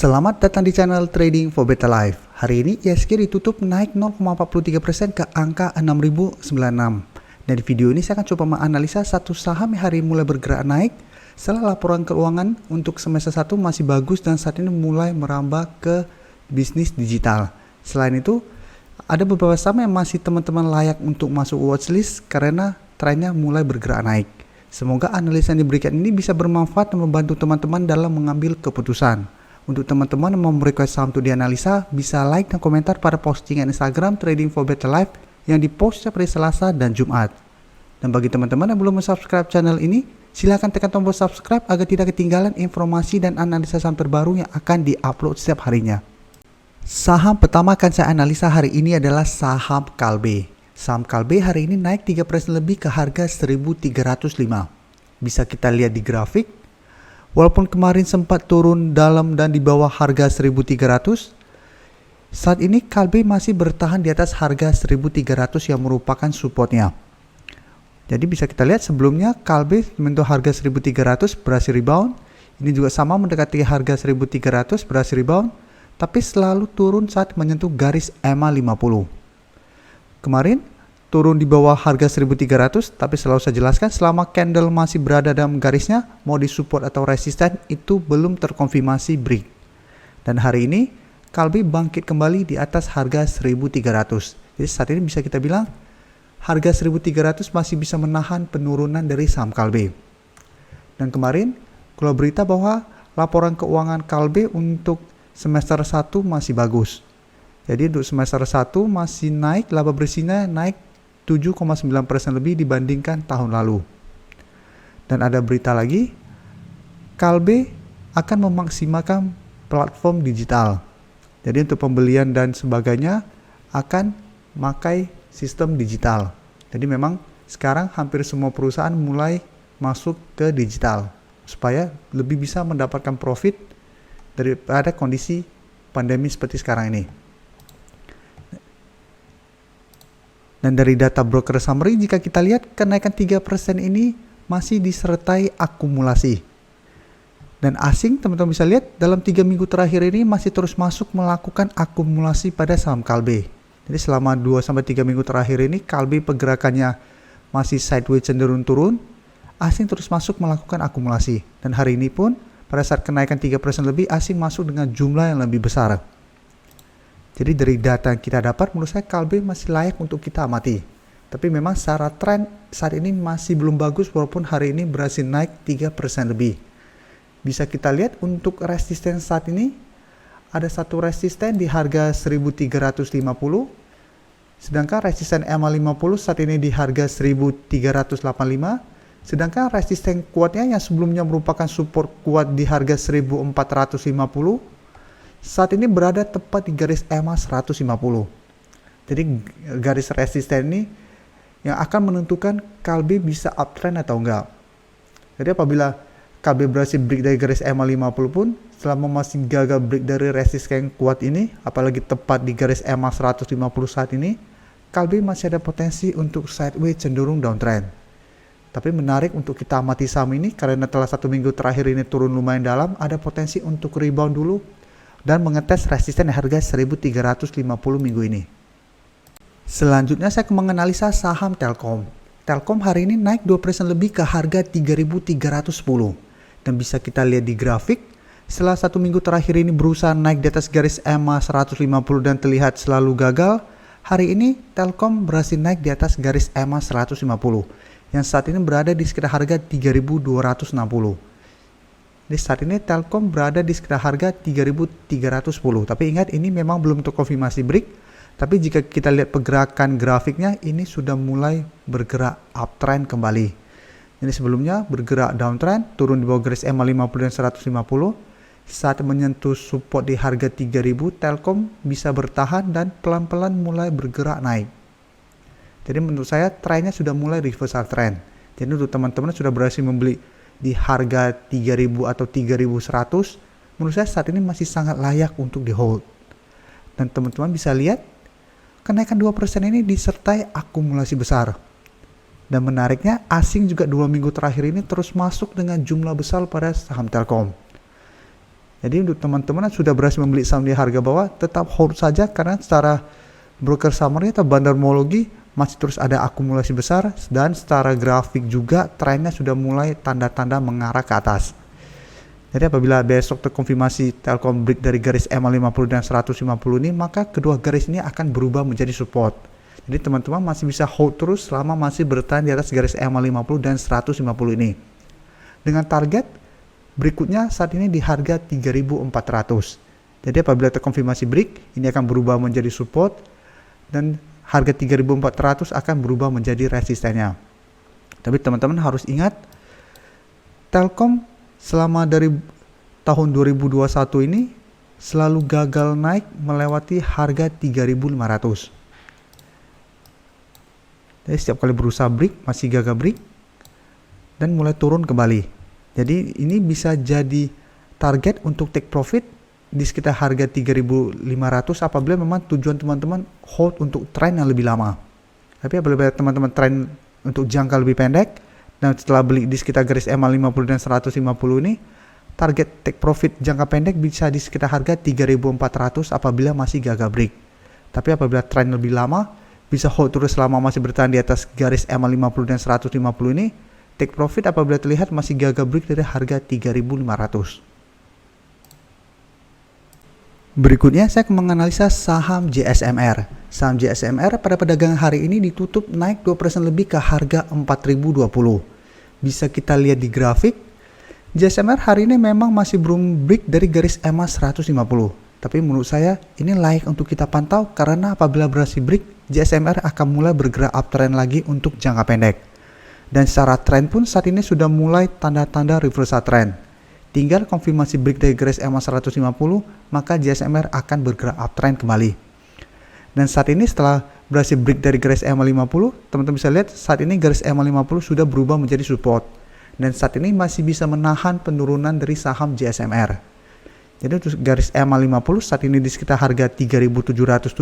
Selamat datang di channel Trading for Better Life. Hari ini IHSG ditutup naik 0,43% ke angka 6096. Dan di video ini saya akan coba menganalisa satu saham yang hari ini mulai bergerak naik setelah laporan keuangan untuk semester 1 masih bagus dan saat ini mulai merambah ke bisnis digital. Selain itu, ada beberapa saham yang masih teman-teman layak untuk masuk watchlist karena trennya mulai bergerak naik. Semoga analisa yang diberikan ini bisa bermanfaat dan membantu teman-teman dalam mengambil keputusan. Untuk teman-teman yang mau request saham untuk dianalisa, bisa like dan komentar pada postingan Instagram Trading for Better Life yang dipost setiap hari Selasa dan Jumat. Dan bagi teman-teman yang belum subscribe channel ini, silakan tekan tombol subscribe agar tidak ketinggalan informasi dan analisa saham terbaru yang akan diupload setiap harinya. Saham pertama akan saya analisa hari ini adalah saham Kalbe. Saham Kalbe hari ini naik 3% lebih ke harga 1.305. Bisa kita lihat di grafik. Walaupun kemarin sempat turun dalam dan di bawah harga 1.300, saat ini Kalbe masih bertahan di atas harga 1.300 yang merupakan supportnya. Jadi bisa kita lihat sebelumnya Kalbe menyentuh harga 1.300 berhasil rebound. Ini juga sama mendekati harga 1.300 berhasil rebound, tapi selalu turun saat menyentuh garis EMA 50. Kemarin turun di bawah harga 1.300, tapi selalu saya jelaskan selama candle masih berada dalam garisnya, mau di support atau resisten itu belum terkonfirmasi break. Dan hari ini Kalbe bangkit kembali di atas harga 1.300. Jadi saat ini bisa kita bilang harga 1.300 masih bisa menahan penurunan dari saham Kalbe. Dan kemarin kalau berita bahwa laporan keuangan Kalbe untuk semester 1 masih bagus. Jadi untuk semester 1 masih naik, laba bersihnya naik 7,9% lebih dibandingkan tahun lalu. Dan ada berita lagi, Kalbe akan memaksimalkan platform digital. Jadi untuk pembelian dan sebagainya akan memakai sistem digital. Jadi memang sekarang hampir semua perusahaan mulai masuk ke digital supaya lebih bisa mendapatkan profit daripada kondisi pandemi seperti sekarang ini. Dan dari data broker summary, jika kita lihat kenaikan 3% ini masih disertai akumulasi. Dan asing, teman-teman bisa lihat dalam 3 minggu terakhir ini masih terus masuk melakukan akumulasi pada saham Kalbe. Jadi selama 2-3 minggu terakhir ini Kalbe pergerakannya masih sideways cenderung turun, asing terus masuk melakukan akumulasi. Dan hari ini pun pada saat kenaikan 3% lebih, asing masuk dengan jumlah yang lebih besar. Jadi dari data yang kita dapat, menurut saya Kalbe masih layak untuk kita amati. Tapi memang secara tren saat ini masih belum bagus walaupun hari ini berhasil naik 3% lebih. Bisa kita lihat untuk resisten saat ini, ada satu resisten di harga 1.350. Sedangkan resisten EMA 50 saat ini di harga 1.385. Sedangkan resisten kuatnya yang sebelumnya merupakan support kuat di harga 1.450. Saat ini berada tepat di garis EMA 150. Jadi garis resisten ini yang akan menentukan Kalbe bisa uptrend atau enggak. Jadi apabila Kalbe berhasil break dari garis EMA 50 pun, selama masih gagal break dari resisten kuat ini, apalagi tepat di garis EMA 150 saat ini, Kalbe masih ada potensi untuk sideways cenderung downtrend. Tapi menarik untuk kita amati saham ini karena setelah 1 minggu terakhir ini turun lumayan dalam, ada potensi untuk rebound dulu dan mengetes resisten di harga 1.350 minggu ini. Selanjutnya saya akan menganalisa saham Telkom. Telkom hari ini naik 2% lebih ke harga 3.310. Dan bisa kita lihat di grafik, setelah 1 minggu terakhir ini berusaha naik di atas garis EMA 150 dan terlihat selalu gagal, hari ini Telkom berhasil naik di atas garis EMA 150 yang saat ini berada di sekitar harga 3.260. Di saat ini Telkom berada di sekitar harga 3.310. Tapi ingat ini memang belum terkonfirmasi break. Tapi jika kita lihat pergerakan grafiknya ini sudah mulai bergerak uptrend kembali. Jadi sebelumnya bergerak downtrend, turun di bawah garis EMA 50 dan 150. Saat menyentuh support di harga 3.000, Telkom bisa bertahan dan pelan-pelan mulai bergerak naik. Jadi menurut saya trennya sudah mulai reversal trend. Jadi untuk teman-teman sudah berhasil membeli di harga 3.000 atau 3.100, menurut saya saat ini masih sangat layak untuk di hold. Dan teman-teman bisa lihat kenaikan 2% ini disertai akumulasi besar. Dan menariknya asing juga 2 minggu terakhir ini terus masuk dengan jumlah besar pada saham Telkom. Jadi untuk teman-teman yang sudah berhasil membeli saham di harga bawah, tetap hold saja karena secara broker summary atau bandarmologi masih terus ada akumulasi besar, dan secara grafik juga trennya sudah mulai tanda-tanda mengarah ke atas. Jadi apabila besok terkonfirmasi Telkom break dari garis EMA 50 dan 150 ini, maka kedua garis ini akan berubah menjadi support. Jadi teman-teman masih bisa hold terus selama masih bertahan di atas garis EMA 50 dan 150 ini. Dengan target berikutnya saat ini di harga 3.400. Jadi apabila terkonfirmasi break, ini akan berubah menjadi support dan harga 3.400 akan berubah menjadi resistennya. Tapi teman-teman harus ingat, Telkom selama dari tahun 2021 ini selalu gagal naik melewati harga 3.500. Jadi setiap kali berusaha break masih gagal break dan mulai turun kembali. Jadi ini bisa jadi target untuk take profit di sekitar harga 3.500 apabila memang tujuan teman-teman hold untuk tren yang lebih lama. Tapi apabila teman-teman tren untuk jangka lebih pendek dan setelah beli di sekitar garis EMA 50 dan 150 ini, target take profit jangka pendek bisa di sekitar harga 3.400 apabila masih gagal break. Tapi apabila tren lebih lama, bisa hold terus selama masih bertahan di atas garis EMA 50 dan 150 ini, take profit apabila terlihat masih gagal break dari harga 3.500. Berikutnya saya akan menganalisa saham JSMR. Saham JSMR pada perdagangan hari ini ditutup naik 2% lebih ke harga 4.020. Bisa kita lihat di grafik, JSMR hari ini memang masih belum break dari garis EMA 150. Tapi menurut saya ini layak untuk kita pantau karena apabila berhasil break, JSMR akan mulai bergerak uptrend lagi untuk jangka pendek. Dan secara tren pun saat ini sudah mulai tanda-tanda reversal trend. Tinggal konfirmasi break dari garis EMA 150, maka JSMR akan bergerak uptrend kembali. Dan saat ini setelah berhasil break dari garis EMA 50, teman-teman bisa lihat saat ini garis EMA 50 sudah berubah menjadi support. Dan saat ini masih bisa menahan penurunan dari saham JSMR. Jadi untuk garis EMA 50 saat ini di sekitar harga 3.770,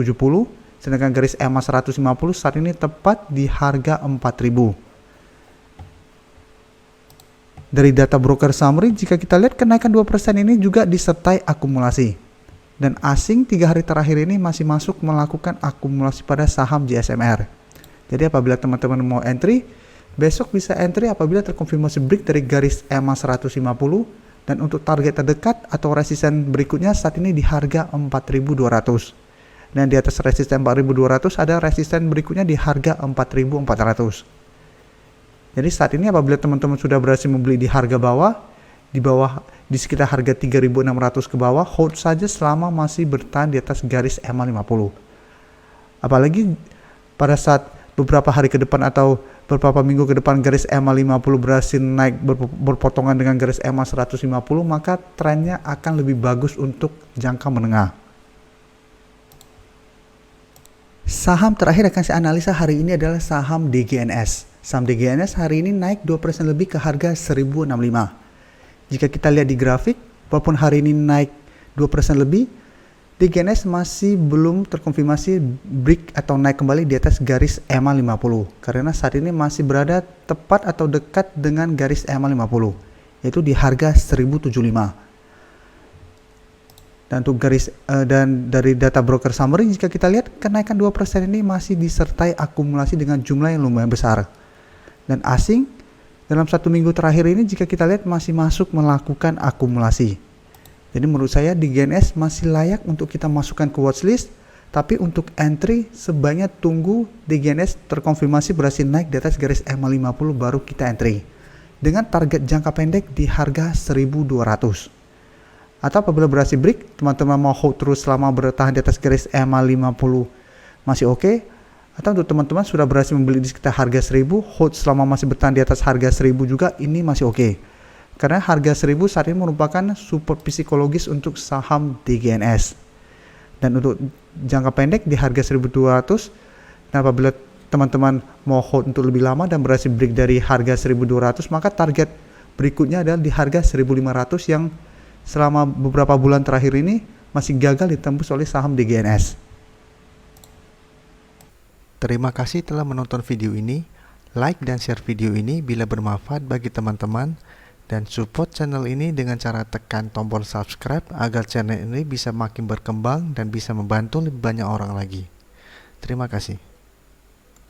sedangkan garis EMA 150 saat ini tepat di harga 4.000. Dari data broker summary, jika kita lihat kenaikan 2% ini juga disertai akumulasi. Dan asing 3 hari terakhir ini masih masuk melakukan akumulasi pada saham JSMR. Jadi apabila teman-teman mau entry, besok bisa entry apabila terkonfirmasi break dari garis EMA 150, dan untuk target terdekat atau resisten berikutnya saat ini di harga 4.200. Dan di atas resisten 4.200 ada resisten berikutnya di harga 4.400. Jadi saat ini apabila teman-teman sudah berhasil membeli di harga bawah, di sekitar harga 3.600 ke bawah, hold saja selama masih bertahan di atas garis EMA 50. Apalagi pada saat beberapa hari ke depan atau beberapa minggu ke depan garis EMA 50 berhasil naik berpotongan dengan garis EMA 150, maka trennya akan lebih bagus untuk jangka menengah. Saham terakhir akan saya analisa hari ini adalah saham DGNS. Saham DGNS hari ini naik 2% lebih ke harga 1065. Jika kita lihat di grafik, walaupun hari ini naik 2% lebih, DGNS masih belum terkonfirmasi break atau naik kembali di atas garis EMA 50. Karena saat ini masih berada tepat atau dekat dengan garis EMA 50, yaitu di harga 1075. Dan untuk dan dari data broker summary, jika kita lihat kenaikan 2% ini masih disertai akumulasi dengan jumlah yang lumayan besar. Dan asing dalam 1 minggu terakhir ini jika kita lihat masih masuk melakukan akumulasi. Jadi menurut saya DGNS masih layak untuk kita masukkan ke watchlist, tapi untuk entry sebaiknya tunggu DGNS terkonfirmasi berhasil naik di atas garis EMA 50 baru kita entry. Dengan target jangka pendek di harga 1.200. Atau apabila berhasil break, teman-teman mau hold terus selama bertahan di atas garis EMA 50 masih oke. Atau untuk teman-teman sudah berhasil membeli di sekitar harga 1.000, hold selama masih bertahan di atas harga 1.000 juga, ini masih oke. Karena harga 1.000 saat ini merupakan support psikologis untuk saham DGNS. Dan untuk jangka pendek di harga 1.200, dan apabila teman-teman mau hold untuk lebih lama dan berhasil break dari harga 1.200, maka target berikutnya adalah di harga 1.500 yang selama beberapa bulan terakhir ini masih gagal ditembus oleh saham DGNS. Terima kasih telah menonton video ini. Like dan share video ini bila bermanfaat bagi teman-teman. Dan support channel ini dengan cara tekan tombol subscribe agar channel ini bisa makin berkembang dan bisa membantu lebih banyak orang lagi. Terima kasih.